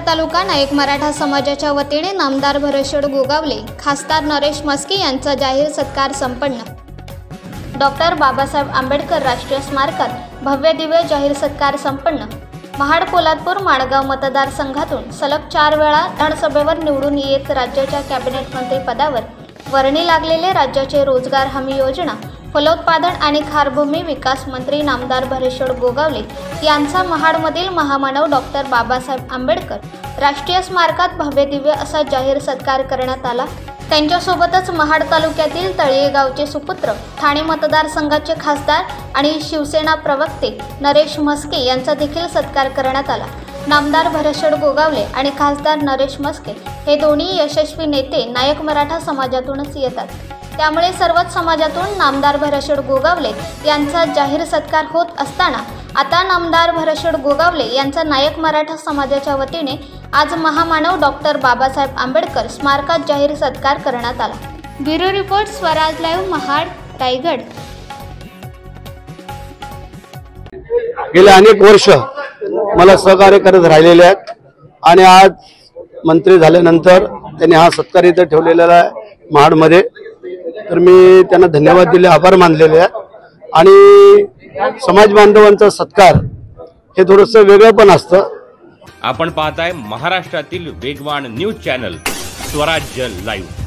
तालुका नायक मराठा समाजाच्या वतीने नामदार भरतशेठ गोगावले, खासदार नरेश म्हस्के यांचा जाहीर सत्कार संपन्न। डॉक्टर बाबासाहेब आंबेडकर राष्ट्रीय स्मारकात भव्य दिव्य जाहीर सत्कार संपन्न। महाड पोलादपूर माणगाव मतदारसंघातून सलग 4 वेळा विधानसभेवर निवडून येत राज्याच्या कॅबिनेट मंत्री पदावर वर्णी लागलेले राज्याचे रोजगार हमी योजना, फलोत्पादन आणि खारभूमी विकास मंत्री नामदार भरतशेठ गोगावले यांचा महाडमधील महामानव डॉक्टर बाबासाहेब आंबेडकर राष्ट्रीय स्मारकात भव्य दिव्य असा जाहीर सत्कार करण्यात आला। त्यांच्यासोबतच महाड तालुक्यातील तळीये गावचे सुपुत्र, ठाणे मतदारसंघाचे खासदार आणि शिवसेना प्रवक्ते नरेश म्हस्के यांचा देखील सत्कार करण्यात आला। नामदार भरतशेठ गोगावले आणि खासदार नरेश म्हस्के हे दोन्ही यशस्वी नेते नायक मराठा समाजातूनच येतात। त्यामुळे सर्वच समाजातून नामदार भरतशेठ गोगावले यांचा जाहीर सत्कार होत असताना आता नामदार भरतशेठ गोगावले यांचा नायक मराठा समाजाच्या वतीने आज महामानव डॉक्टर बाबासाहेब आंबेडकर स्मारकात जाहीर सत्कार करण्यात आला। Bureau report, Swaraj live, Mahad, Raigad. गेले अनेक वर्ष मला सहकार्य करत राहिलेले आहेत आणि आज मंत्री झाल्यानंतर त्यांनी हा सत्कार इथे ठेवलेला आहे महाडमध्ये। तर मी त्यांना धन्यवाद दिले, आभार मानलेले आहेत। आणि समाज बांधवांचा सत्कार हे थोडंसं वेगळं पण असतं। आपण पाहताय महाराष्ट्रातील वेगवान न्यूज चॅनल स्वराज्य लाईव्ह।